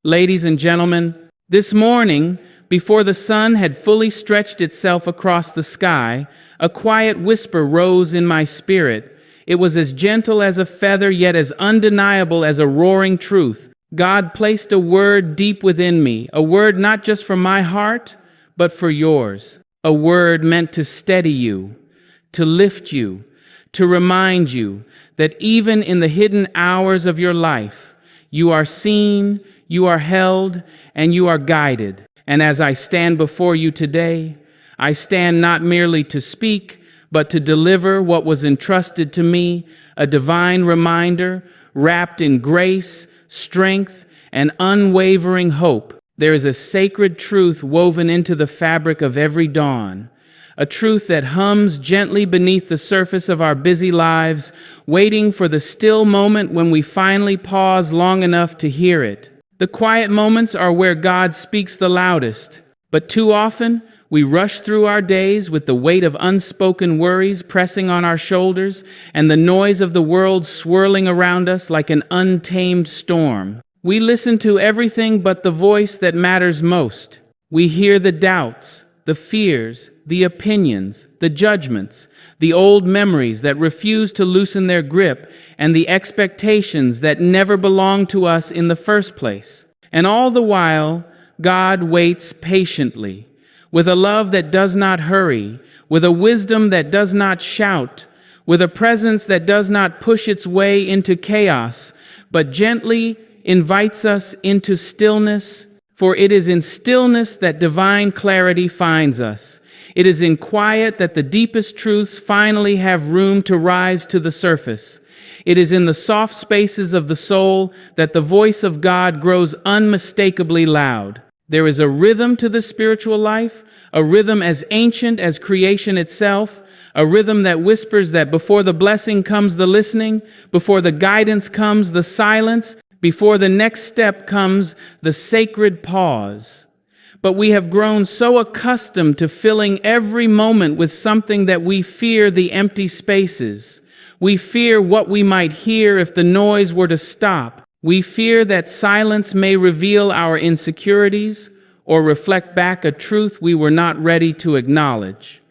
Ladies and gentlemen, this morning, before the sun had fully stretched itself across the sky, a quiet whisper rose in my spirit. It was as gentle as a feather, yet as undeniable as a roaring truth. God placed a word deep within me, a word not just for my heart, but for yours. A word meant to steady you, to lift you, to remind you that even in the hidden hours of your life, you are seen, you are held, and you are guided. And as I stand before you today, I stand not merely to speak, but to deliver what was entrusted to me, a divine reminder wrapped in grace, strength, and unwavering hope. There is a sacred truth woven into the fabric of every dawn, a truth that hums gently beneath the surface of our busy lives, waiting for the still moment when we finally pause long enough to hear it. The quiet moments are where God speaks the loudest, but too often we rush through our days with the weight of unspoken worries pressing on our shoulders and the noise of the world swirling around us like an untamed storm. We listen to everything but the voice that matters most. We hear the doubts, the fears, the opinions, the judgments, the old memories that refuse to loosen their grip, and the expectations that never belonged to us in the first place. And all the while, God waits patiently, with a love that does not hurry, with a wisdom that does not shout, with a presence that does not push its way into chaos, but gently invites us into stillness. For it is in stillness that divine clarity finds us. It is in quiet that the deepest truths finally have room to rise to the surface. It is in the soft spaces of the soul that the voice of God grows unmistakably loud. There is a rhythm to the spiritual life, a rhythm as ancient as creation itself, a rhythm that whispers that before the blessing comes the listening, before the guidance comes the silence, before the next step comes the sacred pause. But we have grown so accustomed to filling every moment with something that we fear the empty spaces. We fear what we might hear if the noise were to stop. We fear that silence may reveal our insecurities or reflect back a truth we were not ready to acknowledge.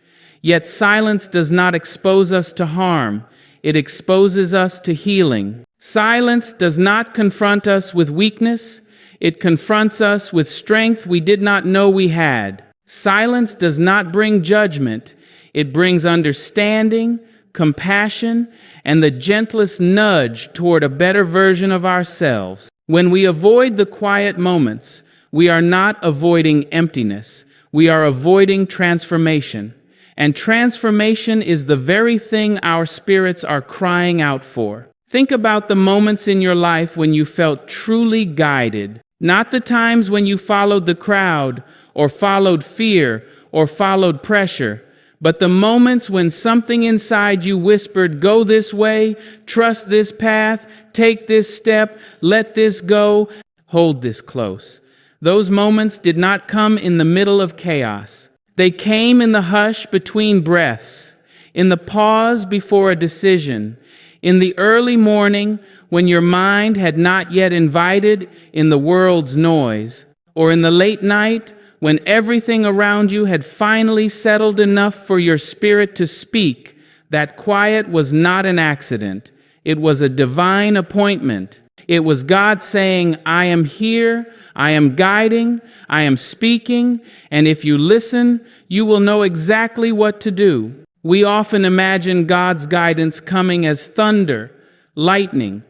Yet silence does not expose us to harm. It exposes us to healing. Silence does not confront us with weakness. It confronts us with strength we did not know we had. Silence does not bring judgment. It brings understanding, compassion, and the gentlest nudge toward a better version of ourselves. When we avoid the quiet moments, we are not avoiding emptiness. We are avoiding transformation. And transformation is the very thing our spirits are crying out for. Think about the moments in your life when you felt truly guided, not the times when you followed the crowd or followed fear or followed pressure, but the moments when something inside you whispered, "Go this way, trust this path, take this step, let this go, hold this close." Those moments did not come in the middle of chaos. They came in the hush between breaths, in the pause before a decision, in the early morning when your mind had not yet invited in the world's noise, or in the late night when everything around you had finally settled enough for your spirit to speak. That quiet was not an accident. It was a divine appointment. It was God saying, "I am here, I am guiding, I am speaking, and if you listen, you will know exactly what to do." We often imagine God's guidance coming as thunder, lightning,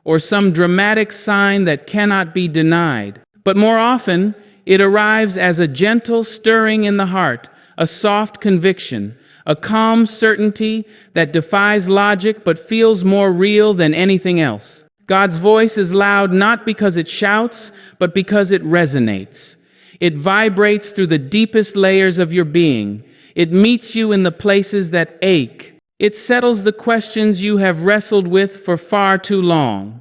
or some dramatic sign that cannot be denied. But more often, it arrives as a gentle stirring in the heart, a soft conviction, a calm certainty that defies logic but feels more real than anything else. God's voice is loud not because it shouts, but because it resonates. It vibrates through the deepest layers of your being. It meets you in the places that ache. It settles the questions you have wrestled with for far too long.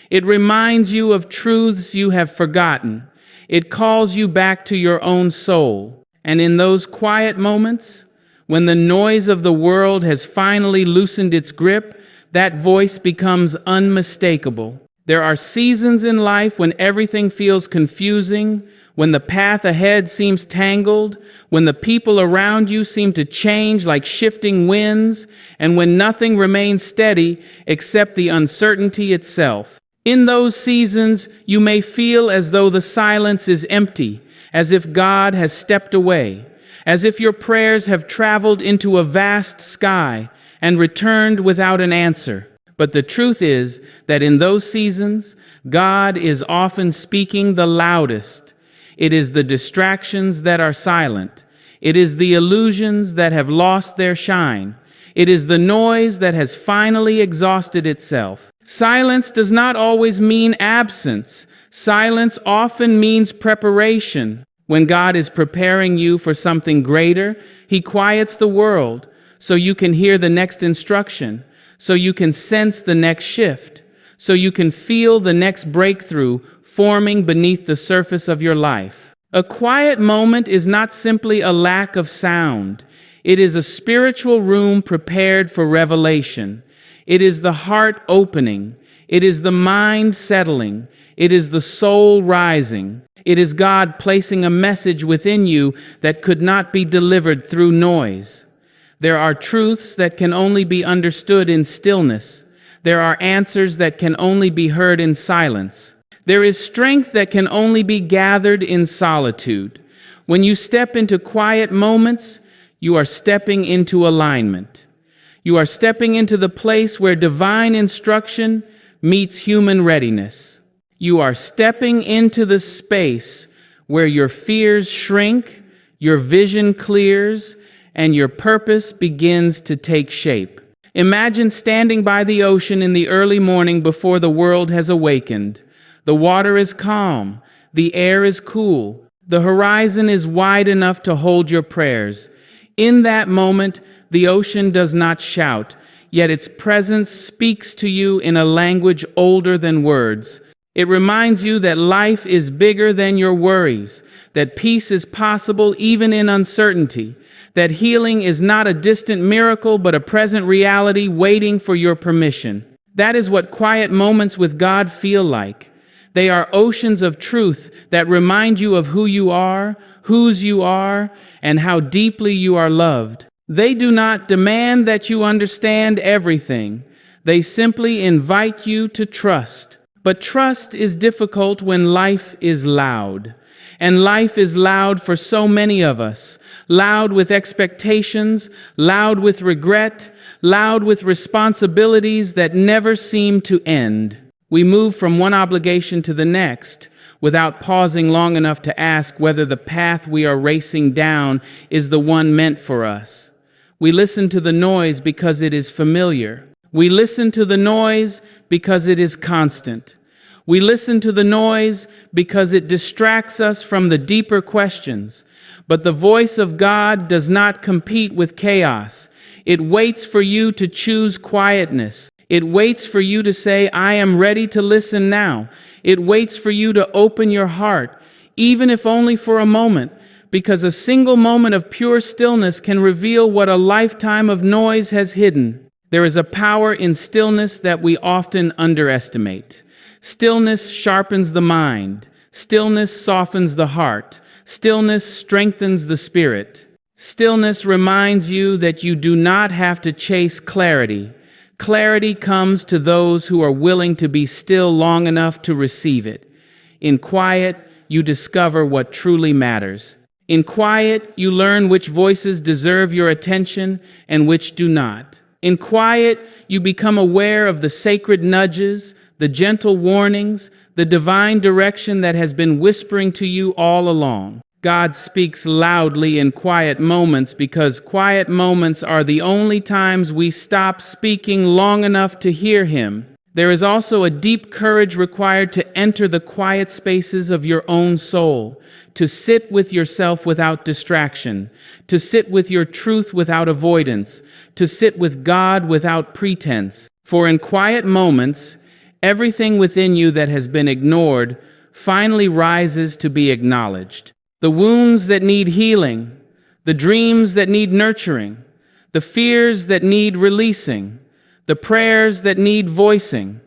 It reminds you of truths you have forgotten. It calls you back to your own soul. And in those quiet moments, when the noise of the world has finally loosened its grip, that voice becomes unmistakable. There are seasons in life when everything feels confusing, when the path ahead seems tangled, when the people around you seem to change like shifting winds, and when nothing remains steady except the uncertainty itself. In those seasons, you may feel as though the silence is empty, as if God has stepped away, as if your prayers have traveled into a vast sky and returned without an answer. But the truth is that in those seasons, God is often speaking the loudest. It is the distractions that are silent. It is the illusions that have lost their shine. It is the noise that has finally exhausted itself. Silence does not always mean absence. Silence often means preparation. When God is preparing you for something greater, He quiets the world so you can hear the next instruction, so you can sense the next shift, so you can feel the next breakthrough forming beneath the surface of your life. A quiet moment is not simply a lack of sound. It is a spiritual room prepared for revelation. It is the heart opening. It is the mind settling. It is the soul rising. It is God placing a message within you that could not be delivered through noise. There are truths that can only be understood in stillness. There are answers that can only be heard in silence. There is strength that can only be gathered in solitude. When you step into quiet moments, you are stepping into alignment. You are stepping into the place where divine instruction meets human readiness. You are stepping into the space where your fears shrink, your vision clears, and your purpose begins to take shape. Imagine standing by the ocean in the early morning before the world has awakened. The water is calm, the air is cool, the horizon is wide enough to hold your prayers. In that moment, the ocean does not shout, yet its presence speaks to you in a language older than words. It reminds you that life is bigger than your worries, that peace is possible even in uncertainty, that healing is not a distant miracle but a present reality waiting for your permission. That is what quiet moments with God feel like. They are oceans of truth that remind you of who you are, whose you are, and how deeply you are loved. They do not demand that you understand everything. They simply invite you to trust. But trust is difficult when life is loud. And life is loud for so many of us. Loud with expectations, loud with regret, loud with responsibilities that never seem to end. We move from one obligation to the next without pausing long enough to ask whether the path we are racing down is the one meant for us. We listen to the noise because it is familiar. We listen to the noise because it is constant. We listen to the noise because it distracts us from the deeper questions. But the voice of God does not compete with chaos. It waits for you to choose quietness. It waits for you to say, I am ready to listen now. It waits for you to open your heart, even if only for a moment, because a single moment of pure stillness can reveal what a lifetime of noise has hidden. There is a power in stillness that we often underestimate. Stillness sharpens the mind. Stillness softens the heart. Stillness strengthens the spirit. Stillness reminds you that you do not have to chase clarity. Clarity comes to those who are willing to be still long enough to receive it. In quiet, you discover what truly matters. In quiet, you learn which voices deserve your attention and which do not. In quiet, you become aware of the sacred nudges, the gentle warnings, the divine direction that has been whispering to you all along. God speaks loudly in quiet moments because quiet moments are the only times we stop speaking long enough to hear Him. There is also a deep courage required to enter the quiet spaces of your own soul, to sit with yourself without distraction, to sit with your truth without avoidance, to sit with God without pretense. For in quiet moments, everything within you that has been ignored finally rises to be acknowledged. The wounds that need healing, the dreams that need nurturing, the fears that need releasing, the prayers that need voicing.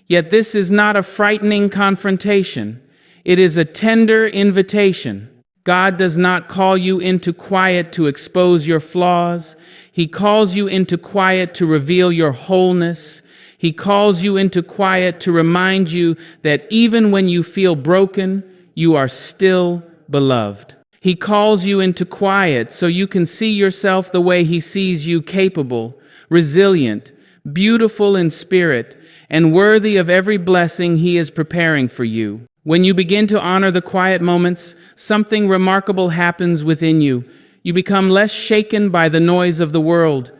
Yet this is not a frightening confrontation. It is a tender invitation. God does not call you into quiet to expose your flaws. He calls you into quiet to reveal your wholeness. He calls you into quiet to remind you that even when you feel broken, you are still beloved. He calls you into quiet so you can see yourself the way He sees you, capable, resilient, beautiful in spirit, and worthy of every blessing He is preparing for you. When you begin to honor the quiet moments, something remarkable happens within you. You become less shaken by the noise of the world.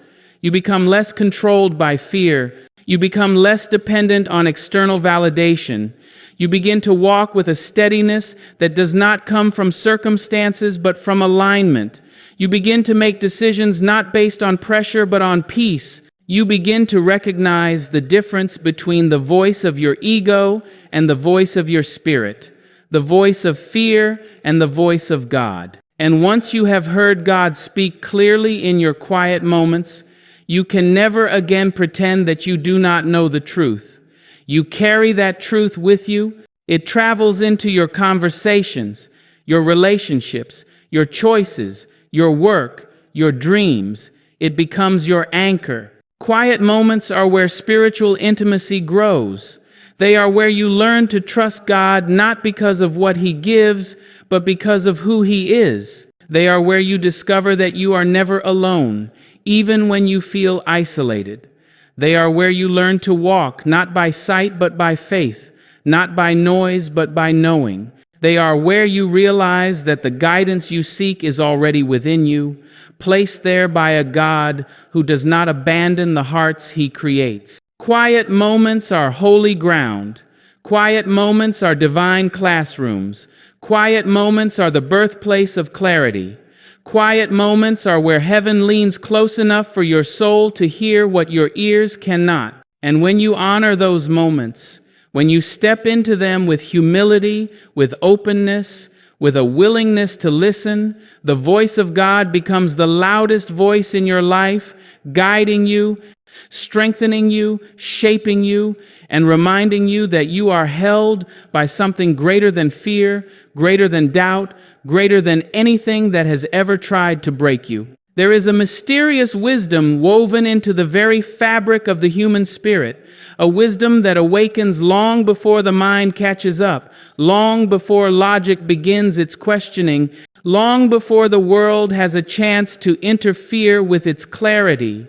You become less controlled by fear. You become less dependent on external validation. You begin to walk with a steadiness that does not come from circumstances but from alignment. You begin to make decisions not based on pressure but on peace. You begin to recognize the difference between the voice of your ego and the voice of your spirit, the voice of fear and the voice of God. And once you have heard God speak clearly in your quiet moments, you can never again pretend that you do not know the truth. You carry that truth with you. It travels into your conversations, your relationships, your choices, your work, your dreams. It becomes your anchor. Quiet moments are where spiritual intimacy grows. They are where you learn to trust God not because of what He gives, but because of who He is. They are where you discover that you are never alone, even when you feel isolated. They are where you learn to walk not by sight but by faith, not by noise but by knowing. They are where you realize that the guidance you seek is already within you, placed there by a God who does not abandon the hearts He creates. Quiet moments are holy ground. Quiet moments are divine classrooms. Quiet moments are the birthplace of clarity. Quiet moments are where heaven leans close enough for your soul to hear what your ears cannot. And when you honor those moments, when you step into them with humility, with openness, with a willingness to listen, the voice of God becomes the loudest voice in your life, guiding you, strengthening you, shaping you, and reminding you that you are held by something greater than fear, greater than doubt, greater than anything that has ever tried to break you. There is a mysterious wisdom woven into the very fabric of the human spirit, a wisdom that awakens long before the mind catches up, long before logic begins its questioning, long before the world has a chance to interfere with its clarity.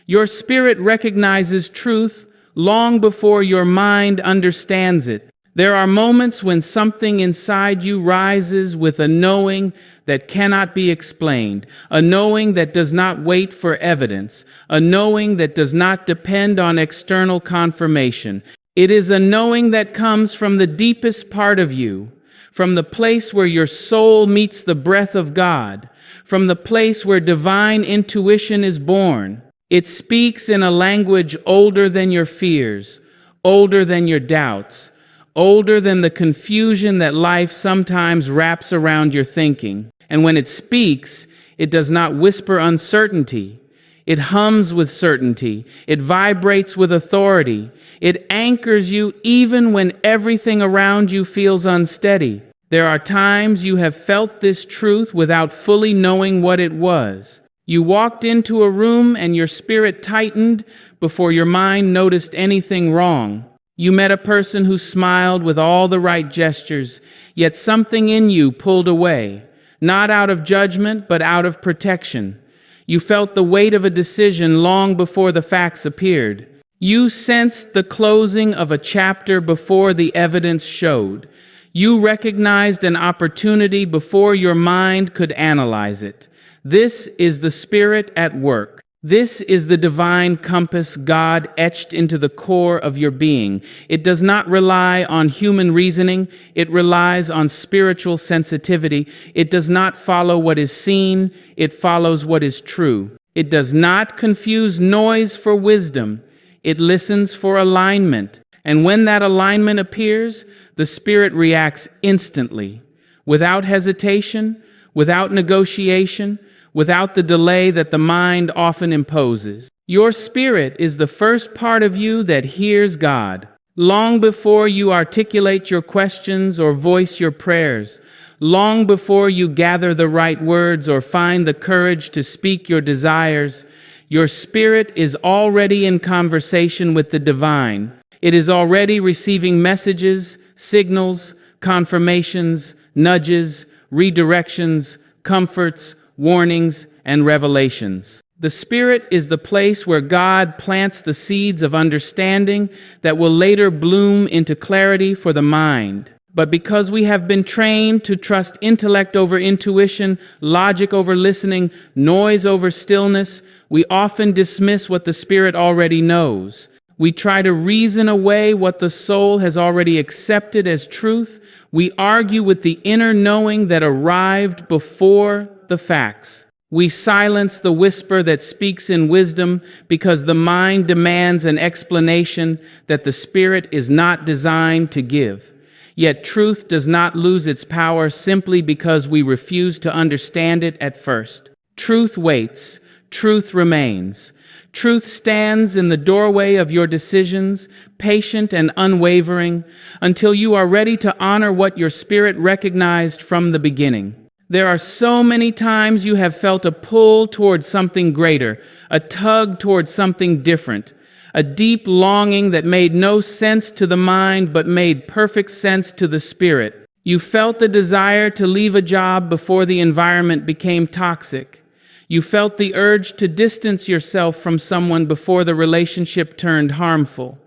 Your spirit recognizes truth long before your mind understands it. There are moments when something inside you rises with a knowing that cannot be explained, a knowing that does not wait for evidence, a knowing that does not depend on external confirmation. It is a knowing that comes from the deepest part of you, from the place where your soul meets the breath of God, from the place where divine intuition is born. It speaks in a language older than your fears, older than your doubts, older than the confusion that life sometimes wraps around your thinking. And when it speaks, it does not whisper uncertainty. It hums with certainty. It vibrates with authority. It anchors you even when everything around you feels unsteady. There are times you have felt this truth without fully knowing what it was. You walked into a room and your spirit tightened before your mind noticed anything wrong. You met a person who smiled with all the right gestures, yet something in you pulled away, not out of judgment, but out of protection. You felt the weight of a decision long before the facts appeared. You sensed the closing of a chapter before the evidence showed. You recognized an opportunity before your mind could analyze it. This is the Spirit at work. This is the divine compass God etched into the core of your being. It does not rely on human reasoning. It relies on spiritual sensitivity. It does not follow what is seen. It follows what is true. It does not confuse noise for wisdom. It listens for alignment. And when that alignment appears, the Spirit reacts instantly, without hesitation, without negotiation, without the delay that the mind often imposes. Your spirit is the first part of you that hears God. Long before you articulate your questions or voice your prayers, long before you gather the right words or find the courage to speak your desires, your spirit is already in conversation with the divine. It is already receiving messages, signals, confirmations, nudges, redirections, comforts, warnings, and revelations. The Spirit is the place where God plants the seeds of understanding that will later bloom into clarity for the mind. But because we have been trained to trust intellect over intuition, logic over listening, noise over stillness, we often dismiss what the Spirit already knows. We try to reason away what the soul has already accepted as truth. We argue with the inner knowing that arrived before the facts. We silence the whisper that speaks in wisdom because the mind demands an explanation that the Spirit is not designed to give. Yet truth does not lose its power simply because we refuse to understand it at first. Truth waits. Truth remains. Truth stands in the doorway of your decisions, patient and unwavering, until you are ready to honor what your spirit recognized from the beginning. There are so many times you have felt a pull towards something greater, a tug towards something different, a deep longing that made no sense to the mind but made perfect sense to the spirit. You felt the desire to leave a job before the environment became toxic. You felt the urge to distance yourself from someone before the relationship turned harmful.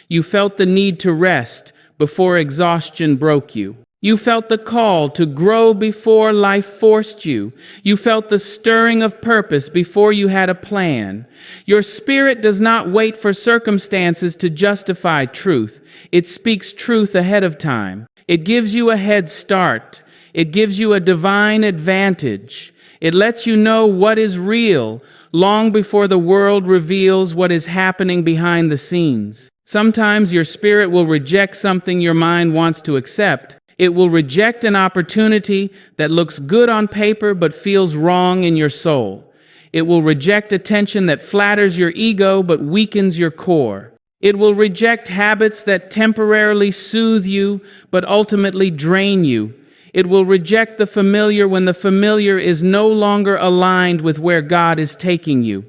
You felt the need to rest before exhaustion broke you. You felt the call to grow before life forced you. You felt the stirring of purpose before you had a plan. Your spirit does not wait for circumstances to justify truth. It speaks truth ahead of time. It gives you a head start. It gives you a divine advantage. It lets you know what is real long before the world reveals what is happening behind the scenes. Sometimes your spirit will reject something your mind wants to accept. It will reject an opportunity that looks good on paper but feels wrong in your soul. It will reject attention that flatters your ego but weakens your core. It will reject habits that temporarily soothe you but ultimately drain you. It will reject the familiar when the familiar is no longer aligned with where God is taking you.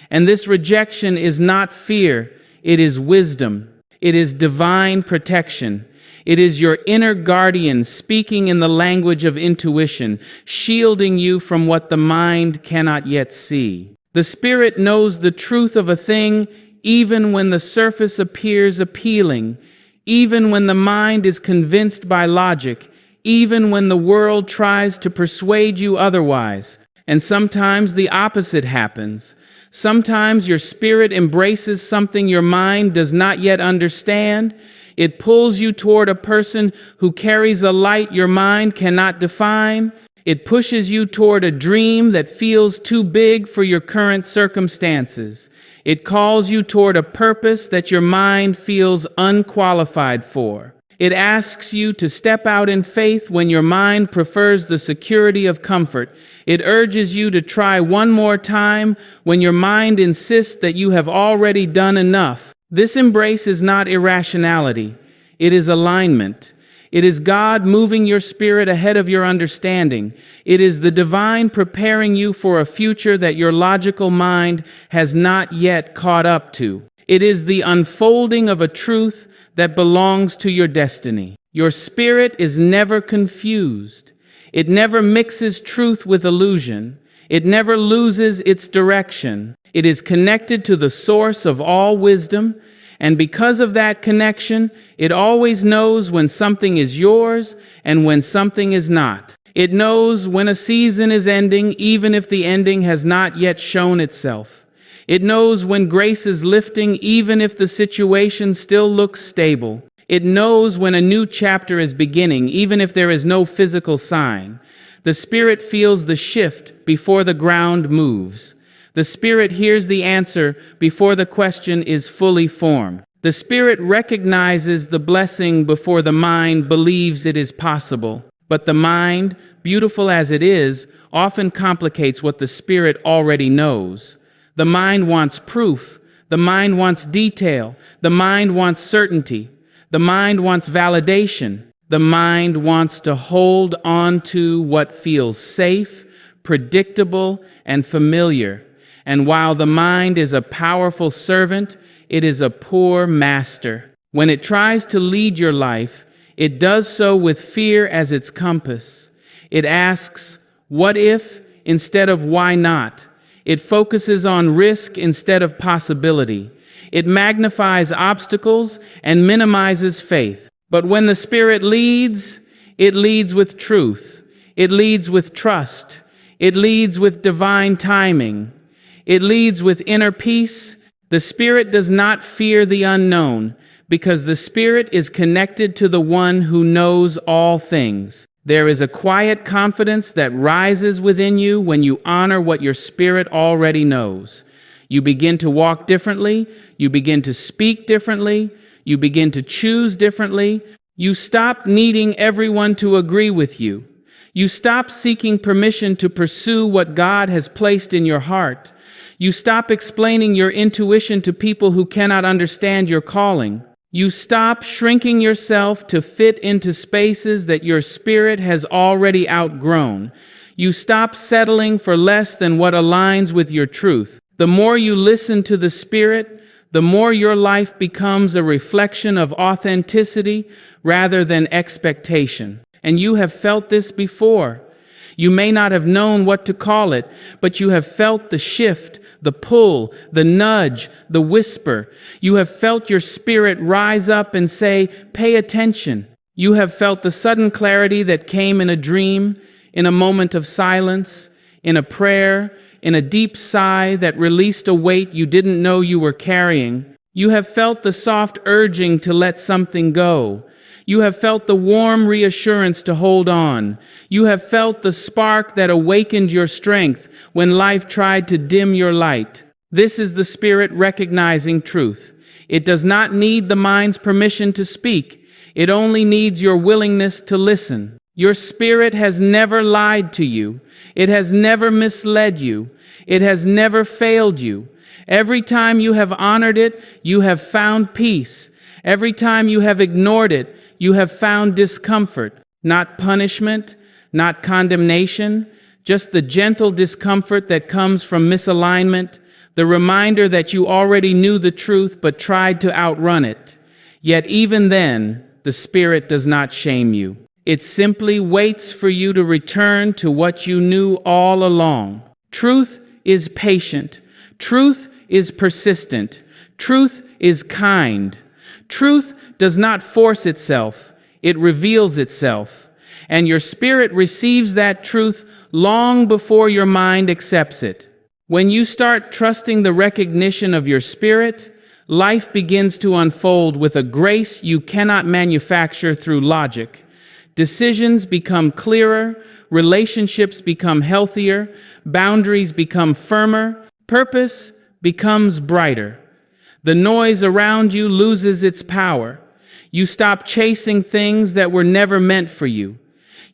And this rejection is not fear, it is wisdom. It is divine protection. It is your inner guardian speaking in the language of intuition, shielding you from what the mind cannot yet see. The Spirit knows the truth of a thing even when the surface appears appealing, even when the mind is convinced by logic, even when the world tries to persuade you otherwise. And sometimes the opposite happens. Sometimes your spirit embraces something your mind does not yet understand. It pulls you toward a person who carries a light your mind cannot define. It pushes you toward a dream that feels too big for your current circumstances. It calls you toward a purpose that your mind feels unqualified for. It asks you to step out in faith when your mind prefers the security of comfort. It urges you to try one more time when your mind insists that you have already done enough. This embrace is not irrationality. It is alignment. It is God moving your spirit ahead of your understanding. It is the divine preparing you for a future that your logical mind has not yet caught up to. It is the unfolding of a truth that belongs to your destiny. Your spirit is never confused. It never mixes truth with illusion. It never loses its direction. It is connected to the source of all wisdom, and because of that connection, it always knows when something is yours and when something is not. It knows when a season is ending, even if the ending has not yet shown itself. It knows when grace is lifting, even if the situation still looks stable. It knows when a new chapter is beginning, even if there is no physical sign. The Spirit feels the shift before the ground moves. The Spirit hears the answer before the question is fully formed. The Spirit recognizes the blessing before the mind believes it is possible. But the mind, beautiful as it is, often complicates what the Spirit already knows. The mind wants proof. The mind wants detail. The mind wants certainty. The mind wants validation. The mind wants to hold on to what feels safe, predictable, and familiar. And while the mind is a powerful servant, it is a poor master. When it tries to lead your life, it does so with fear as its compass. It asks, "What if?" instead of "Why not?" It focuses on risk instead of possibility. It magnifies obstacles and minimizes faith. But when the Spirit leads, it leads with truth. It leads with trust. It leads with divine timing. It leads with inner peace. The Spirit does not fear the unknown, because the Spirit is connected to the one who knows all things. There is a quiet confidence that rises within you when you honor what your spirit already knows. You begin to walk differently. You begin to speak differently. You begin to choose differently. You stop needing everyone to agree with you. You stop seeking permission to pursue what God has placed in your heart. You stop explaining your intuition to people who cannot understand your calling. You stop shrinking yourself to fit into spaces that your spirit has already outgrown. You stop settling for less than what aligns with your truth. The more you listen to the Spirit, the more your life becomes a reflection of authenticity rather than expectation. And you have felt this before. You may not have known what to call it, but you have felt the shift, the pull, the nudge, the whisper. You have felt your spirit rise up and say, "Pay attention." You have felt the sudden clarity that came in a dream, in a moment of silence, in a prayer, in a deep sigh that released a weight you didn't know you were carrying. You have felt the soft urging to let something go. You have felt the warm reassurance to hold on. You have felt the spark that awakened your strength when life tried to dim your light. This is the Spirit recognizing truth. It does not need the mind's permission to speak. It only needs your willingness to listen. Your spirit has never lied to you. It has never misled you. It has never failed you. Every time you have honored it, you have found peace. Every time you have ignored it, you have found discomfort, not punishment, not condemnation, just the gentle discomfort that comes from misalignment, the reminder that you already knew the truth but tried to outrun it. Yet even then, the Spirit does not shame you. It simply waits for you to return to what you knew all along. Truth is patient. Truth is persistent. Truth is kind. Truth does not force itself. It reveals itself. And your spirit receives that truth long before your mind accepts it. When you start trusting the recognition of your spirit, life begins to unfold with a grace you cannot manufacture through logic. Decisions become clearer, relationships become healthier, boundaries become firmer, purpose becomes brighter. The noise around you loses its power. You stop chasing things that were never meant for you.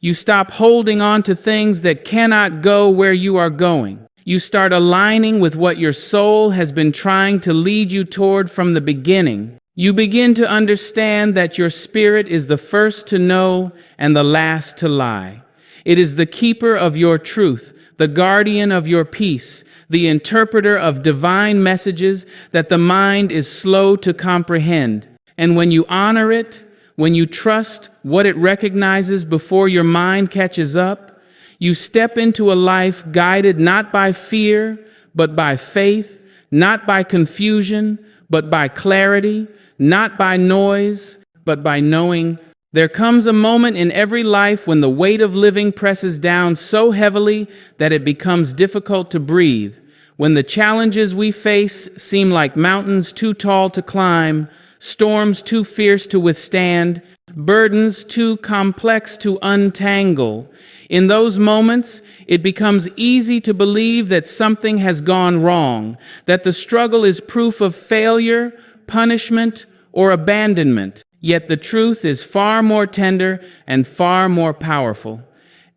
You stop holding on to things that cannot go where you are going. You start aligning with what your soul has been trying to lead you toward from the beginning. You begin to understand that your spirit is the first to know and the last to lie. It is the keeper of your truth, the guardian of your peace, the interpreter of divine messages that the mind is slow to comprehend. And when you honor it, when you trust what it recognizes before your mind catches up, you step into a life guided not by fear, but by faith, not by confusion, but by clarity, not by noise, but by knowing. There comes a moment in every life when the weight of living presses down so heavily that it becomes difficult to breathe, when the challenges we face seem like mountains too tall to climb, storms too fierce to withstand, burdens too complex to untangle. In those moments, it becomes easy to believe that something has gone wrong, that the struggle is proof of failure, punishment, or abandonment. Yet the truth is far more tender and far more powerful.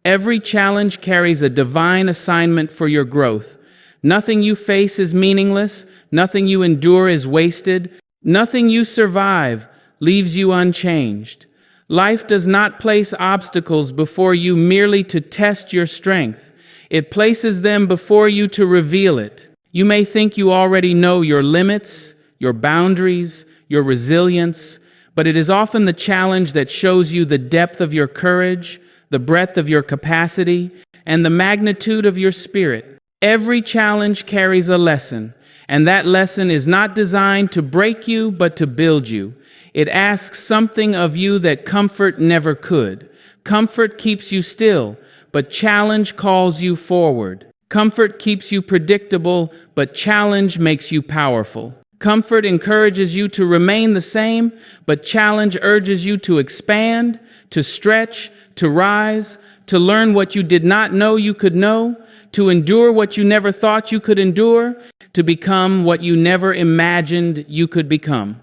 Every challenge carries a divine assignment for your growth. Nothing you face is meaningless. Nothing you endure is wasted. Nothing you survive, leaves you unchanged. Life does not place obstacles before you merely to test your strength. It places them before you to reveal it. You may think you already know your limits, your boundaries, your resilience, but it is often the challenge that shows you the depth of your courage, the breadth of your capacity, and the magnitude of your spirit. Every challenge carries a lesson, and that lesson is not designed to break you, but to build you. It asks something of you that comfort never could. Comfort keeps you still, but challenge calls you forward. Comfort keeps you predictable, but challenge makes you powerful. Comfort encourages you to remain the same, but challenge urges you to expand, to stretch, to rise, to learn what you did not know you could know, to endure what you never thought you could endure, to become what you never imagined you could become.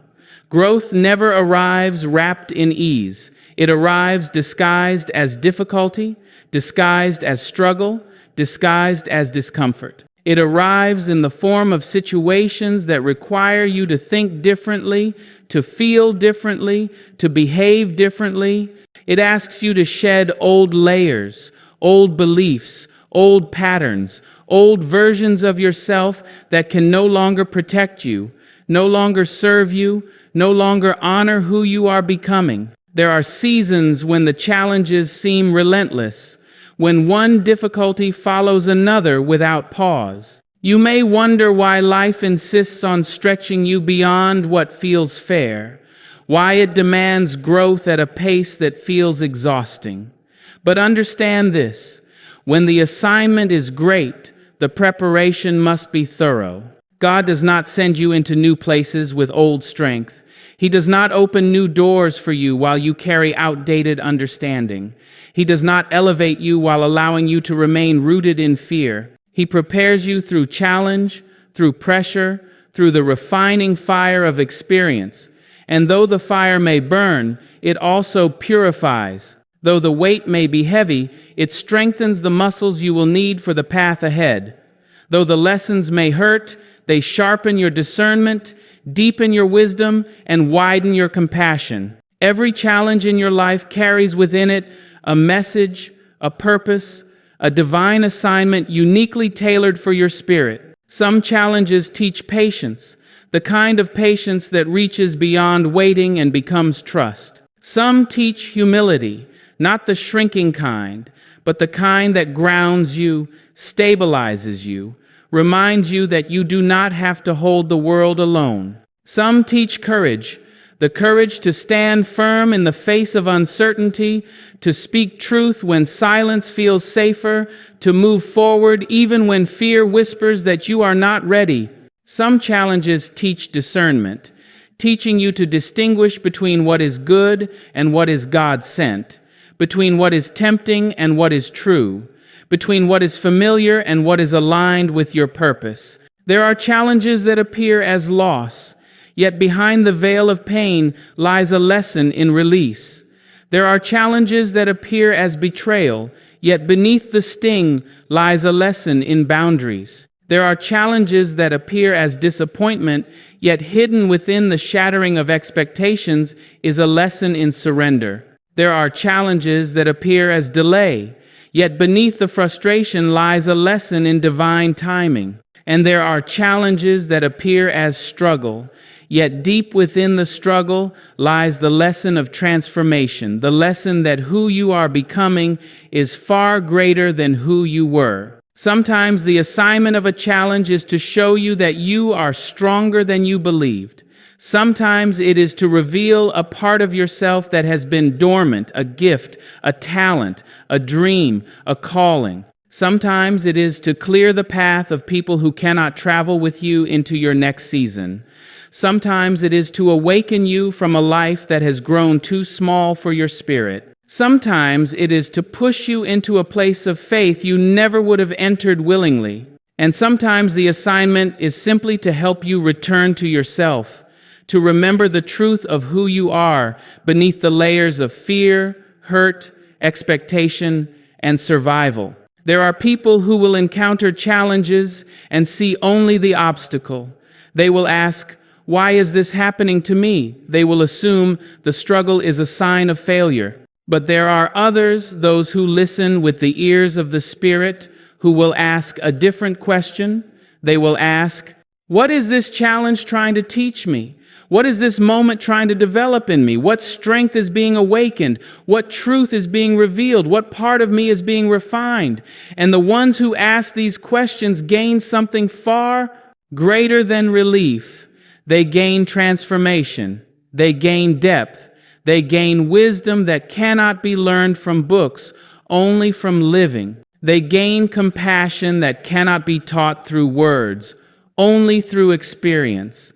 Growth never arrives wrapped in ease. It arrives disguised as difficulty, disguised as struggle, disguised as discomfort. It arrives in the form of situations that require you to think differently, to feel differently, to behave differently. It asks you to shed old layers, old beliefs, old patterns, old versions of yourself that can no longer protect you, no longer serve you, no longer honor who you are becoming. There are seasons when the challenges seem relentless, when one difficulty follows another without pause. You may wonder why life insists on stretching you beyond what feels fair, why it demands growth at a pace that feels exhausting. But understand this: when the assignment is great, the preparation must be thorough. God does not send you into new places with old strength. He does not open new doors for you while you carry outdated understanding. He does not elevate you while allowing you to remain rooted in fear. He prepares you through challenge, through pressure, through the refining fire of experience. And though the fire may burn, it also purifies. Though the weight may be heavy, it strengthens the muscles you will need for the path ahead. Though the lessons may hurt, they sharpen your discernment, deepen your wisdom, and widen your compassion. Every challenge in your life carries within it a message, a purpose, a divine assignment uniquely tailored for your spirit. Some challenges teach patience, the kind of patience that reaches beyond waiting and becomes trust. Some teach humility, not the shrinking kind, but the kind that grounds you, stabilizes you, reminds you that you do not have to hold the world alone. Some teach courage, the courage to stand firm in the face of uncertainty, to speak truth when silence feels safer, to move forward even when fear whispers that you are not ready. Some challenges teach discernment, teaching you to distinguish between what is good and what is God-sent, between what is tempting and what is true, between what is familiar and what is aligned with your purpose. There are challenges that appear as loss, yet behind the veil of pain lies a lesson in release. There are challenges that appear as betrayal, yet beneath the sting lies a lesson in boundaries. There are challenges that appear as disappointment, yet hidden within the shattering of expectations is a lesson in surrender. There are challenges that appear as delay, yet beneath the frustration lies a lesson in divine timing. And there are challenges that appear as struggle, yet deep within the struggle lies the lesson of transformation, the lesson that who you are becoming is far greater than who you were. Sometimes the assignment of a challenge is to show you that you are stronger than you believed. Sometimes it is to reveal a part of yourself that has been dormant, a gift, a talent, a dream, a calling. Sometimes it is to clear the path of people who cannot travel with you into your next season. Sometimes it is to awaken you from a life that has grown too small for your spirit. Sometimes it is to push you into a place of faith you never would have entered willingly. And sometimes the assignment is simply to help you return to yourself, to remember the truth of who you are beneath the layers of fear, hurt, expectation, and survival. There are people who will encounter challenges and see only the obstacle. They will ask, Why is this happening to me? They will assume the struggle is a sign of failure. But there are others, those who listen with the ears of the Spirit, who will ask a different question. They will ask, what is this challenge trying to teach me? What is this moment trying to develop in me? What strength is being awakened? What truth is being revealed? What part of me is being refined? And the ones who ask these questions gain something far greater than relief. They gain transformation. They gain depth. They gain wisdom that cannot be learned from books, only from living. They gain compassion that cannot be taught through words, only through experience.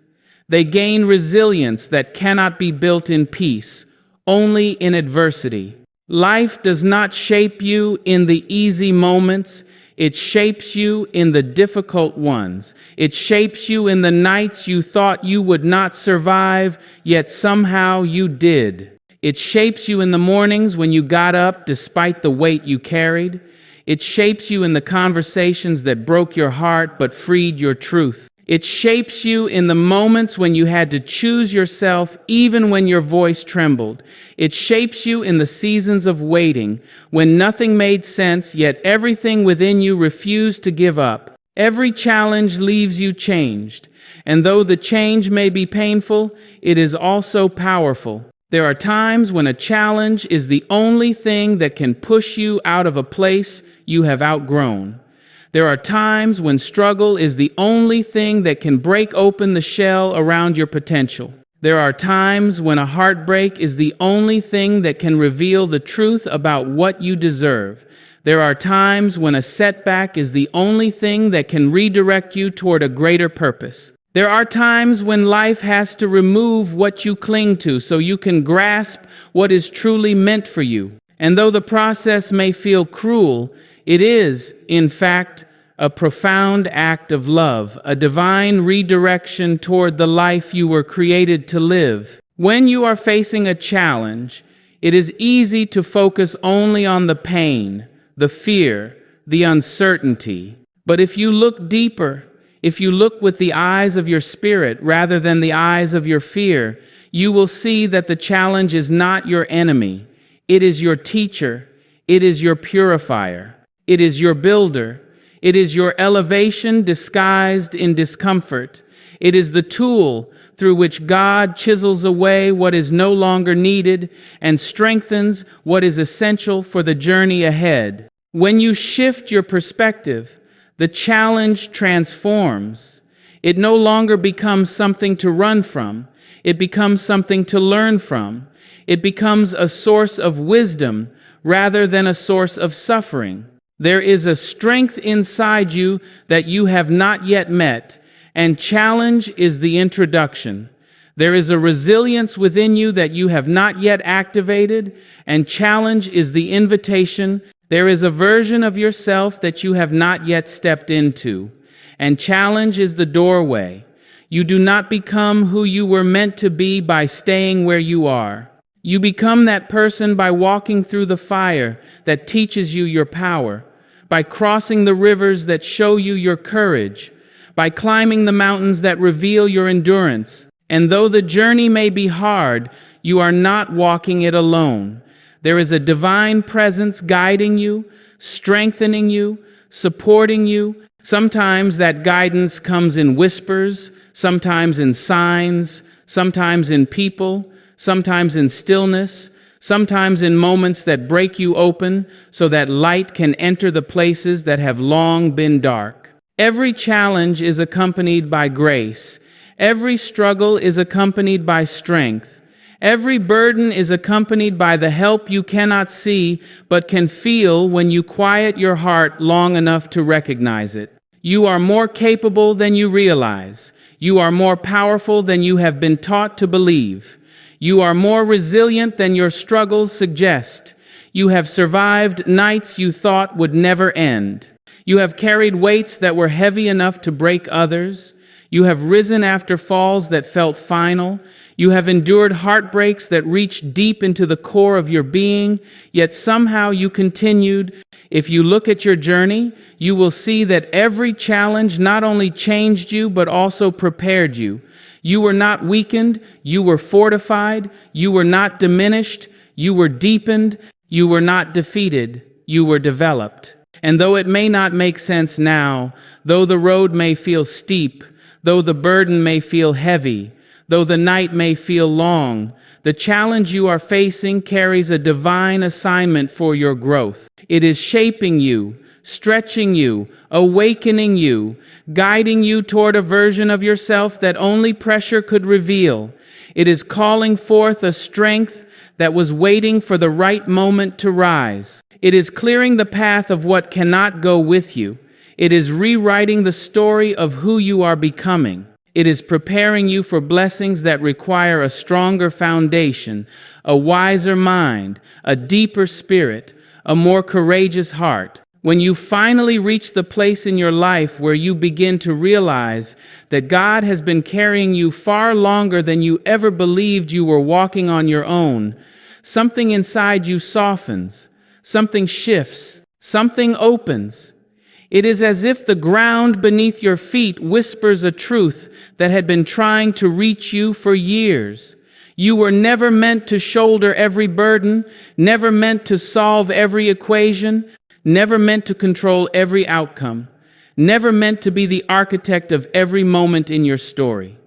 They gain resilience that cannot be built in peace, only in adversity. Life does not shape you in the easy moments. It shapes you in the difficult ones. It shapes you in the nights you thought you would not survive, yet somehow you did. It shapes you in the mornings when you got up despite the weight you carried. It shapes you in the conversations that broke your heart but freed your truth. It shapes you in the moments when you had to choose yourself even when your voice trembled. It shapes you in the seasons of waiting, when nothing made sense, yet everything within you refused to give up. Every challenge leaves you changed, and though the change may be painful, it is also powerful. There are times when a challenge is the only thing that can push you out of a place you have outgrown. There are times when struggle is the only thing that can break open the shell around your potential. There are times when a heartbreak is the only thing that can reveal the truth about what you deserve. There are times when a setback is the only thing that can redirect you toward a greater purpose. There are times when life has to remove what you cling to so you can grasp what is truly meant for you. And though the process may feel cruel, it is, in fact, a profound act of love, a divine redirection toward the life you were created to live. When you are facing a challenge, it is easy to focus only on the pain, the fear, the uncertainty. But if you look deeper, if you look with the eyes of your spirit rather than the eyes of your fear, you will see that the challenge is not your enemy. It is your teacher. It is your purifier. It is your builder. It is your elevation disguised in discomfort. It is the tool through which God chisels away what is no longer needed and strengthens what is essential for the journey ahead. When you shift your perspective, the challenge transforms. It no longer becomes something to run from. It becomes something to learn from. It becomes a source of wisdom rather than a source of suffering. There is a strength inside you that you have not yet met, and challenge is the introduction. There is a resilience within you that you have not yet activated, and challenge is the invitation. There is a version of yourself that you have not yet stepped into, and challenge is the doorway. You do not become who you were meant to be by staying where you are. You become that person by walking through the fire that teaches you your power, by crossing the rivers that show you your courage, by climbing the mountains that reveal your endurance. And though the journey may be hard, you are not walking it alone. There is a divine presence guiding you, strengthening you, supporting you. Sometimes that guidance comes in whispers, sometimes in signs, sometimes in people, sometimes in stillness, sometimes in moments that break you open so that light can enter the places that have long been dark. Every challenge is accompanied by grace. Every struggle is accompanied by strength. Every burden is accompanied by the help you cannot see but can feel when you quiet your heart long enough to recognize it. You are more capable than you realize. You are more powerful than you have been taught to believe. You are more resilient than your struggles suggest. You have survived nights you thought would never end. You have carried weights that were heavy enough to break others. You have risen after falls that felt final. You have endured heartbreaks that reached deep into the core of your being, yet somehow you continued. If you look at your journey, you will see that every challenge not only changed you, but also prepared you. You were not weakened, you were fortified, you were not diminished, you were deepened, you were not defeated, you were developed. And though it may not make sense now, though the road may feel steep, though the burden may feel heavy, though the night may feel long, the challenge you are facing carries a divine assignment for your growth. It is shaping you, stretching you, awakening you, guiding you toward a version of yourself that only pressure could reveal. It is calling forth a strength that was waiting for the right moment to rise. It is clearing the path of what cannot go with you. It is rewriting the story of who you are becoming. It is preparing you for blessings that require a stronger foundation, a wiser mind, a deeper spirit, a more courageous heart. When you finally reach the place in your life where you begin to realize that God has been carrying you far longer than you ever believed you were walking on your own, something inside you softens, something shifts, something opens. It is as if the ground beneath your feet whispers a truth that had been trying to reach you for years. You were never meant to shoulder every burden, never meant to solve every equation, never meant to control every outcome, never meant to be the architect of every moment in your story.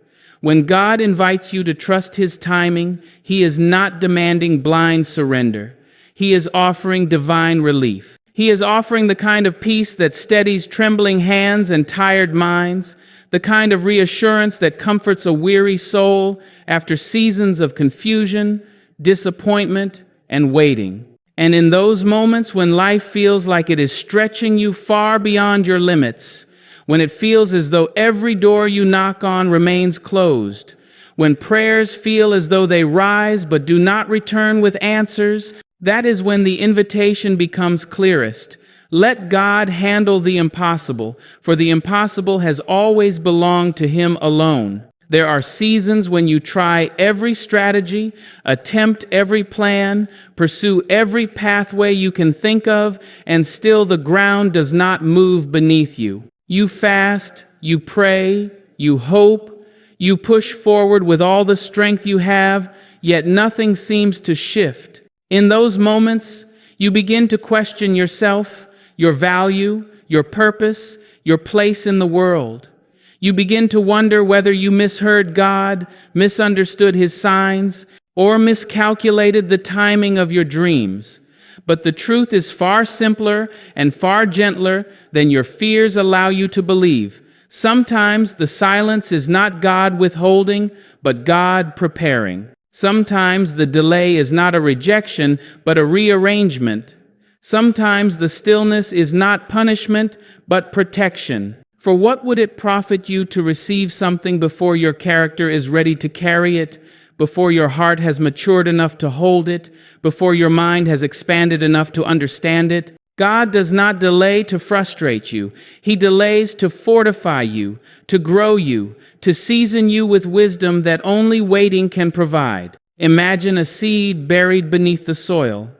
When God invites you to trust His timing, He is not demanding blind surrender. He is offering divine relief. He is offering the kind of peace that steadies trembling hands and tired minds, the kind of reassurance that comforts a weary soul after seasons of confusion, disappointment, and waiting. And in those moments when life feels like it is stretching you far beyond your limits, when it feels as though every door you knock on remains closed, when prayers feel as though they rise but do not return with answers, that is when the invitation becomes clearest. Let God handle the impossible, for the impossible has always belonged to Him alone. There are seasons when you try every strategy, attempt every plan, pursue every pathway you can think of, and still the ground does not move beneath you. You fast, you pray, you hope, you push forward with all the strength you have, yet nothing seems to shift. In those moments, you begin to question yourself, your value, your purpose, your place in the world. You begin to wonder whether you misheard God, misunderstood His signs, or miscalculated the timing of your dreams. But the truth is far simpler and far gentler than your fears allow you to believe. Sometimes the silence is not God withholding, but God preparing. Sometimes the delay is not a rejection, but a rearrangement. Sometimes the stillness is not punishment, but protection. For what would it profit you to receive something before your character is ready to carry it, before your heart has matured enough to hold it, before your mind has expanded enough to understand it? God does not delay to frustrate you. He delays to fortify you, to grow you, to season you with wisdom that only waiting can provide. Imagine a seed buried beneath the soil.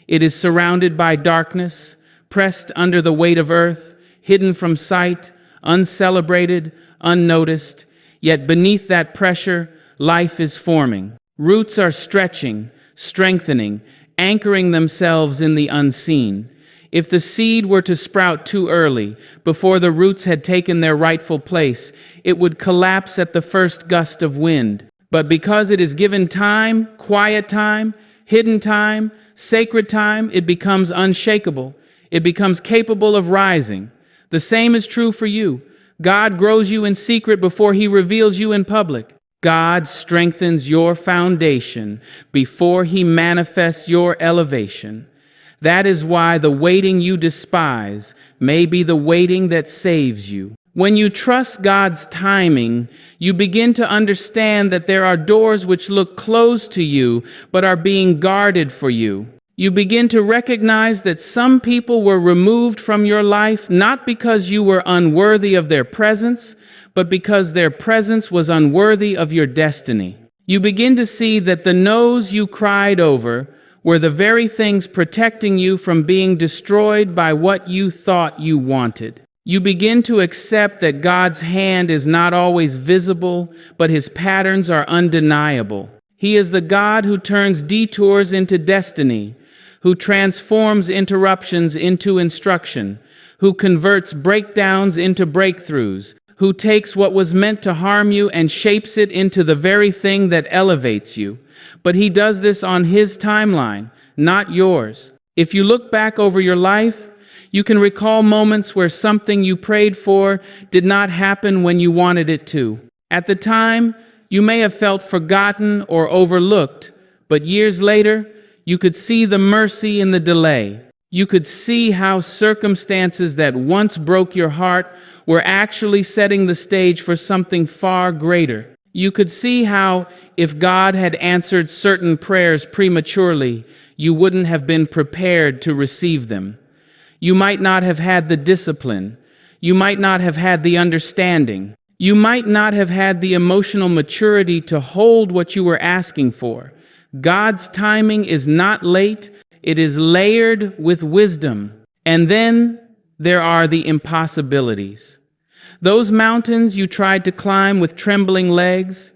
It is surrounded by darkness, pressed under the weight of earth, hidden from sight, uncelebrated, unnoticed. Yet beneath that pressure, life is forming. Roots are stretching, strengthening, anchoring themselves in the unseen. If the seed were to sprout too early, before the roots had taken their rightful place, it would collapse at the first gust of wind. But because it is given time, quiet time, hidden time, sacred time, it becomes unshakable. It becomes capable of rising. The same is true for you. God grows you in secret before He reveals you in public. God strengthens your foundation before He manifests your elevation. That is why the waiting you despise may be the waiting that saves you. When you trust God's timing, you begin to understand that there are doors which look closed to you, but are being guarded for you. You begin to recognize that some people were removed from your life not because you were unworthy of their presence, but because their presence was unworthy of your destiny. You begin to see that the no's you cried over were the very things protecting you from being destroyed by what you thought you wanted. You begin to accept that God's hand is not always visible, but His patterns are undeniable. He is the God who turns detours into destiny, who transforms interruptions into instruction, who converts breakdowns into breakthroughs, who takes what was meant to harm you and shapes it into the very thing that elevates you. But He does this on His timeline, not yours. If you look back over your life, you can recall moments where something you prayed for did not happen when you wanted it to. At the time, you may have felt forgotten or overlooked, but years later, you could see the mercy in the delay. You could see how circumstances that once broke your heart were actually setting the stage for something far greater. You could see how, if God had answered certain prayers prematurely, you wouldn't have been prepared to receive them. You might not have had the discipline. You might not have had the understanding. You might not have had the emotional maturity to hold what you were asking for. God's timing is not late, it is layered with wisdom. And then there are the impossibilities. Those mountains you tried to climb with trembling legs,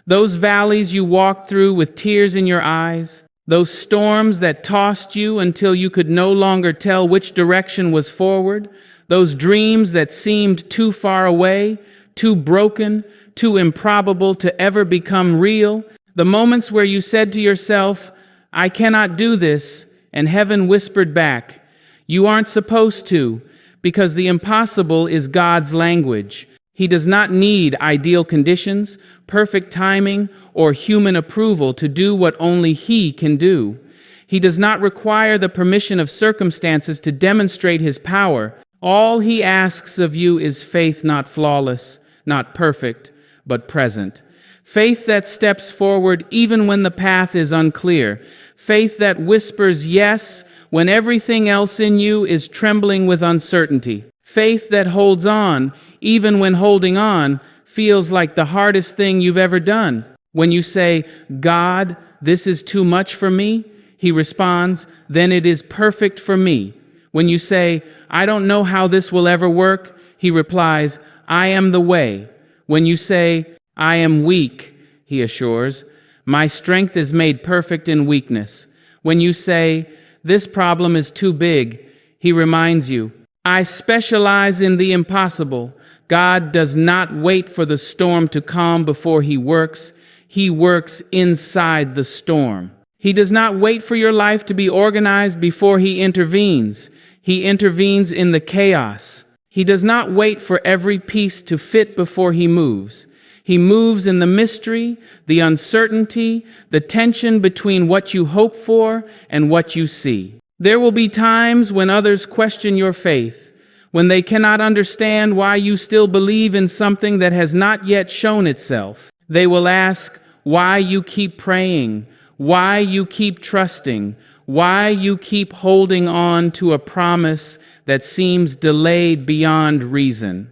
those valleys you walked through with tears in your eyes, those storms that tossed you until you could no longer tell which direction was forward, those dreams that seemed too far away, too broken, too improbable to ever become real, the moments where you said to yourself, "I cannot do this," and heaven whispered back, "You aren't supposed to," because the impossible is God's language. He does not need ideal conditions, perfect timing, or human approval to do what only He can do. He does not require the permission of circumstances to demonstrate His power. All He asks of you is faith not flawless, not perfect, but present. Faith that steps forward even when the path is unclear. Faith that whispers yes when everything else in you is trembling with uncertainty. Faith that holds on even when holding on feels like the hardest thing you've ever done. When you say, "God, this is too much for me," He responds, "Then it is perfect for me." When you say, "I don't know how this will ever work," He replies, "I am the way." When you say, "I am weak," He assures, "My strength is made perfect in weakness." When you say, "This problem is too big," He reminds you, "I specialize in the impossible." God does not wait for the storm to calm before He works. He works inside the storm. He does not wait for your life to be organized before He intervenes. He intervenes in the chaos. He does not wait for every piece to fit before He moves. He moves in the mystery, the uncertainty, the tension between what you hope for and what you see. There will be times when others question your faith, when they cannot understand why you still believe in something that has not yet shown itself. They will ask why you keep praying, why you keep trusting, why you keep holding on to a promise that seems delayed beyond reason.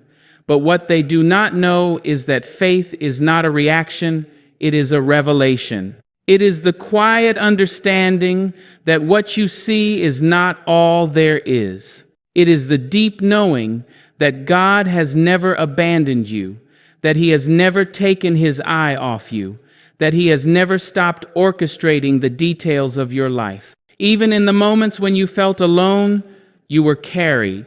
But what they do not know is that faith is not a reaction, it is a revelation. It is the quiet understanding that what you see is not all there is. It is the deep knowing that God has never abandoned you, that He has never taken His eye off you, that He has never stopped orchestrating the details of your life. Even in the moments when you felt alone, you were carried.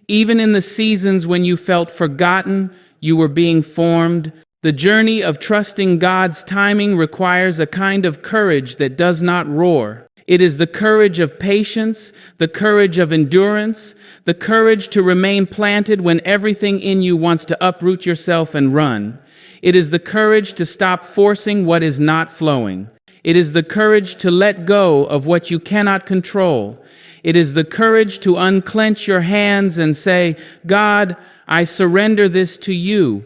Even in the seasons when you felt forgotten, you were being formed. The journey of trusting God's timing requires a kind of courage that does not roar. It is the courage of patience, the courage of endurance, the courage to remain planted when everything in you wants to uproot yourself and run. It is the courage to stop forcing what is not flowing. It is the courage to let go of what you cannot control. It is the courage to unclench your hands and say, "God, I surrender this to you,"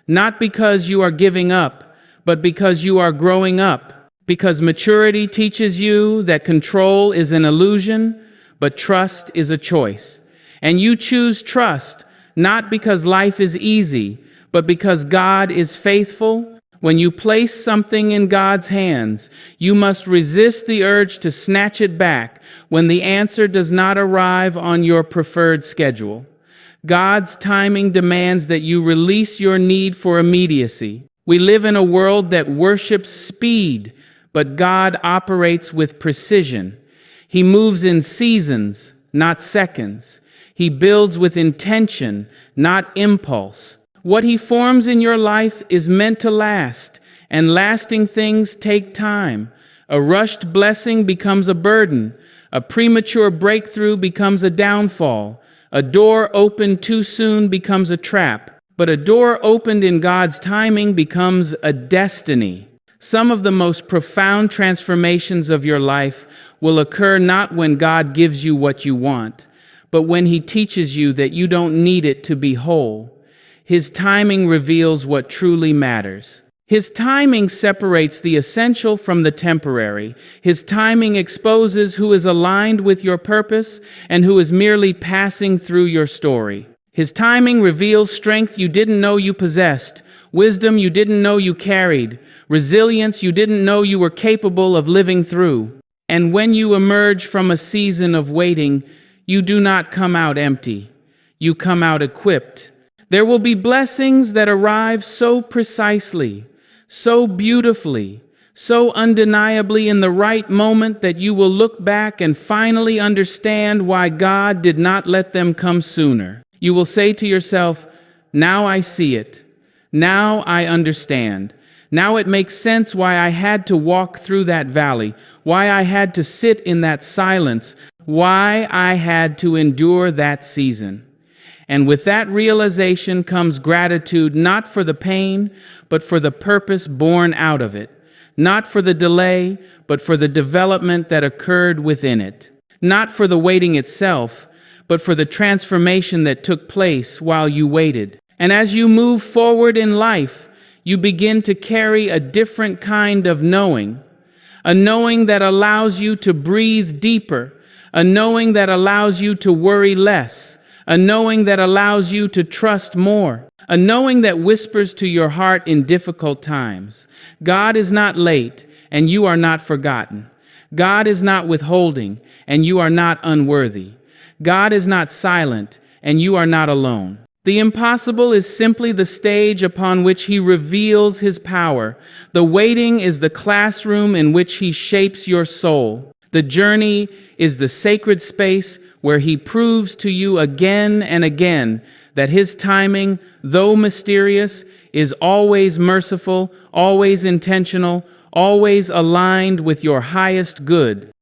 not because you are giving up, but because you are growing up, because maturity teaches you that control is an illusion, but trust is a choice. And you choose trust, not because life is easy, but because God is faithful. When you place something in God's hands, you must resist the urge to snatch it back when the answer does not arrive on your preferred schedule. God's timing demands that you release your need for immediacy. We live in a world that worships speed, but God operates with precision. He moves in seasons, not seconds. He builds with intention, not impulse. What He forms in your life is meant to last, and lasting things take time. A rushed blessing becomes a burden. A premature breakthrough becomes a downfall. A door opened too soon becomes a trap. But a door opened in God's timing becomes a destiny. Some of the most profound transformations of your life will occur not when God gives you what you want, but when He teaches you that you don't need it to be whole. His timing reveals what truly matters. His timing separates the essential from the temporary. His timing exposes who is aligned with your purpose and who is merely passing through your story. His timing reveals strength you didn't know you possessed, wisdom you didn't know you carried, resilience you didn't know you were capable of living through. And when you emerge from a season of waiting, you do not come out empty. You come out equipped. There will be blessings that arrive so precisely, so beautifully, so undeniably in the right moment that you will look back and finally understand why God did not let them come sooner. You will say to yourself, "Now I see it. Now I understand. Now it makes sense why I had to walk through that valley, why I had to sit in that silence, why I had to endure that season." And with that realization comes gratitude, not for the pain, but for the purpose born out of it. Not for the delay, but for the development that occurred within it. Not for the waiting itself, but for the transformation that took place while you waited. And as you move forward in life, you begin to carry a different kind of knowing. A knowing that allows you to breathe deeper. A knowing that allows you to worry less. A knowing that allows you to trust more. A knowing that whispers to your heart in difficult times. God is not late, and you are not forgotten. God is not withholding, and you are not unworthy. God is not silent, and you are not alone. The impossible is simply the stage upon which He reveals His power. The waiting is the classroom in which He shapes your soul. The journey is the sacred space where He proves to you again and again that His timing, though mysterious, is always merciful, always intentional, always aligned with your highest good.